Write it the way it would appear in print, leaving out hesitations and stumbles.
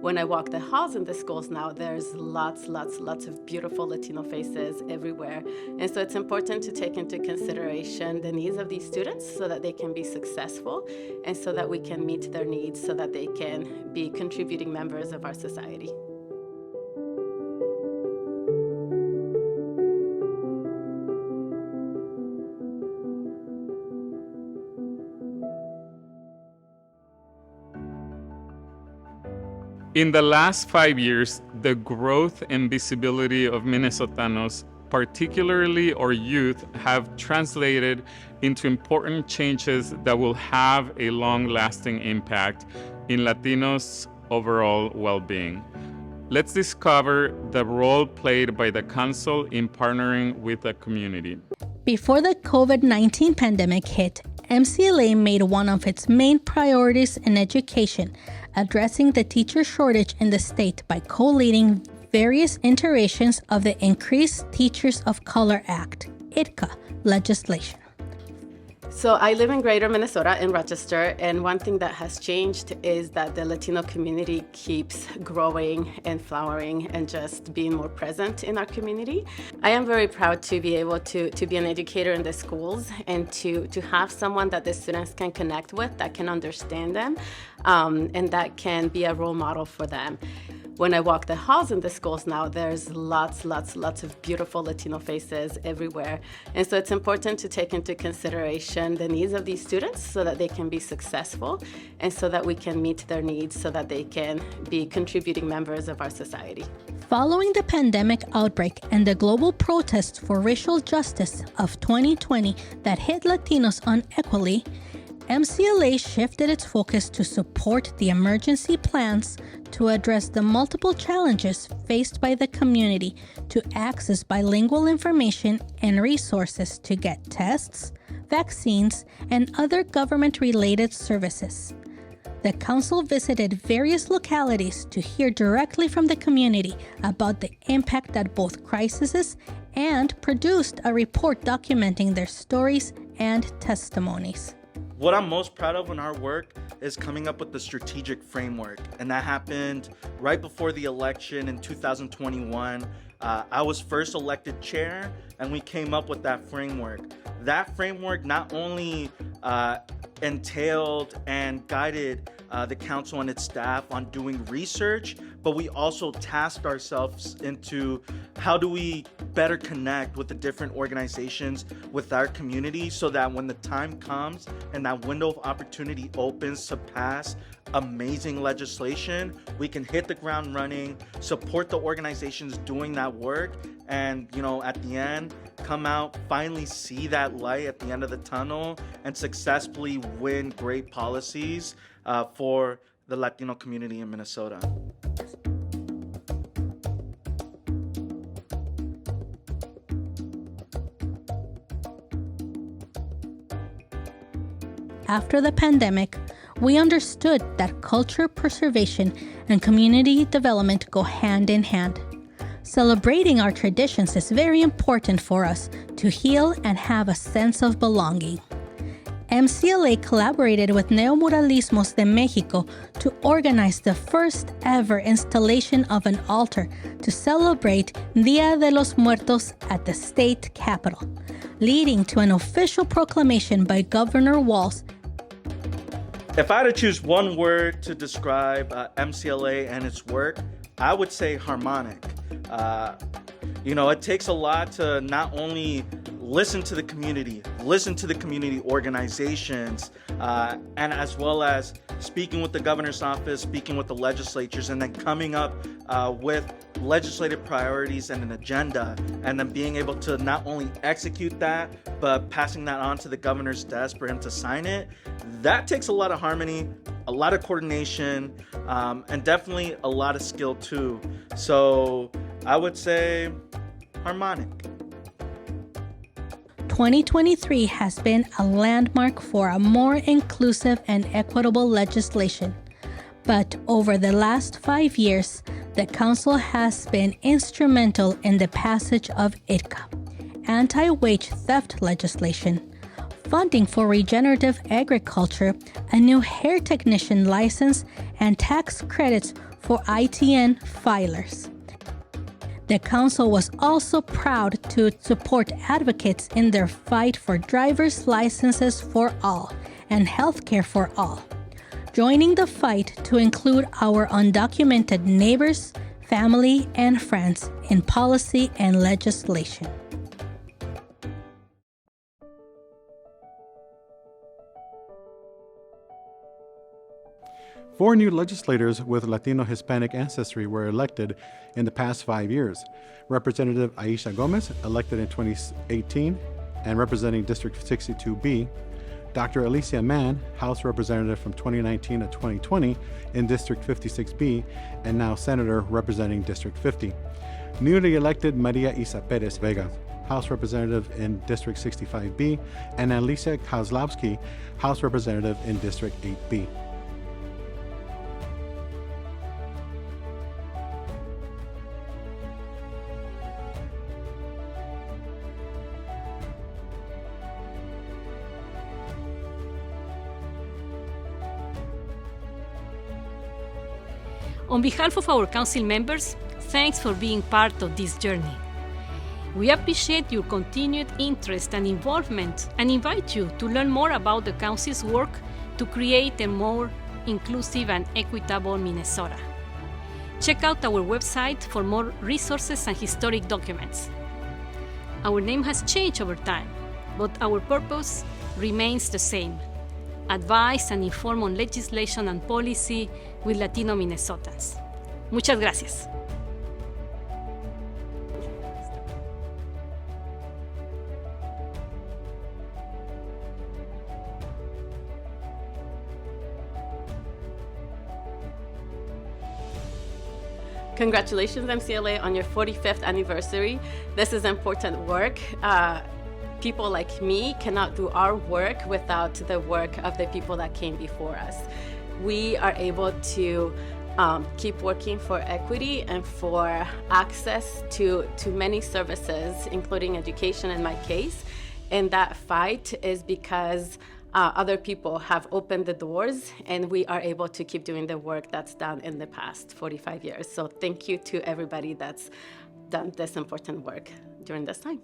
When I walk the halls in the schools now, there's lots of beautiful Latino faces everywhere. And so it's important to take into consideration the needs of these students so that they can be successful and so that we can meet their needs so that they can be contributing members of our society. In the last 5 years, the growth and visibility of Minnesotanos, particularly our youth, have translated into important changes that will have a long-lasting impact in Latinos' overall well-being. Let's discover the role played by the Council in partnering with the community. Before the COVID-19 pandemic hit, MCLA made one of its main priorities in education addressing the teacher shortage in the state by co-leading various iterations of the Increased Teachers of Color Act, ITCA, legislation. So I live in Greater Minnesota in Rochester, and one thing that has changed is that the Latino community keeps growing and flowering and just being more present in our community. I am very proud to be able to be an educator in the schools and to have someone that the students can connect with, that can understand them, and that can be a role model for them. When I walk the halls in the schools now, there's lots of beautiful Latino faces everywhere. And so it's important to take into consideration the needs of these students so that they can be successful and so that we can meet their needs so that they can be contributing members of our society. Following the pandemic outbreak and the global protests for racial justice of 2020 that hit Latinos unequally, MCLA shifted its focus to support the emergency plans to address the multiple challenges faced by the community to access bilingual information and resources to get tests, vaccines, and other government-related services. The Council visited various localities to hear directly from the community about the impact at both crises and produced a report documenting their stories and testimonies. What I'm most proud of in our work is coming up with the strategic framework, and that happened right before the election in 2021. I was first elected chair, and we came up with that framework. That framework not only entailed and guided the council and its staff on doing research, but we also tasked ourselves into how do we better connect with the different organizations with our community so that when the time comes and that window of opportunity opens to pass amazing legislation, we can hit the ground running, support the organizations doing that work, and at the end, come out, finally see that light at the end of the tunnel and successfully win great policies for the Latino community in Minnesota. After the pandemic, we understood that culture preservation and community development go hand in hand. Celebrating our traditions is very important for us to heal and have a sense of belonging. MCLA collaborated with Neomuralismos de Mexico to organize the first ever installation of an altar to celebrate Dia de los Muertos at the state capitol, leading to an official proclamation by Governor Walz. If I had to choose one word to describe MCLA and its work, I would say harmonic. It takes a lot to not only listen to the community organizations, and as well as speaking with the governor's office, speaking with the legislatures, and then coming up with legislative priorities and an agenda, and then being able to not only execute that, but passing that on to the governor's desk for him to sign it. That takes a lot of harmony, a lot of coordination, and definitely a lot of skill too. So I would say harmonic. 2023 has been a landmark for a more inclusive and equitable legislation. But over the last 5 years, the Council has been instrumental in the passage of ITCA, anti-wage theft legislation, funding for regenerative agriculture, a new hair technician license, and tax credits for ITN filers. The Council was also proud to support advocates in their fight for driver's licenses for all and healthcare for all, joining the fight to include our undocumented neighbors, family, and friends in policy and legislation. Four new legislators with Latino-Hispanic ancestry were elected in the past 5 years. Representative Aisha Gomez, elected in 2018 and representing District 62B. Dr. Alicia Mann, House Representative from 2019 to 2020 in District 56B, and now Senator representing District 50. Newly elected Maria Isa Perez Vega, House Representative in District 65B, and Alicia Kozlowski, House Representative in District 8B. On behalf of our council members, thanks for being part of this journey. We appreciate your continued interest and involvement and invite you to learn more about the council's work to create a more inclusive and equitable Minnesota. Check out our website for more resources and historic documents. Our name has changed over time, but our purpose remains the same: advise and inform on legislation and policy with Latino Minnesotans. Muchas gracias. Congratulations, MCLA, on your 45th anniversary. This is important work. People like me cannot do our work without the work of the people that came before us. We are able to keep working for equity and for access to many services, including education in my case. And that fight is because other people have opened the doors, and we are able to keep doing the work that's done in the past 45 years. So thank you to everybody that's done this important work during this time.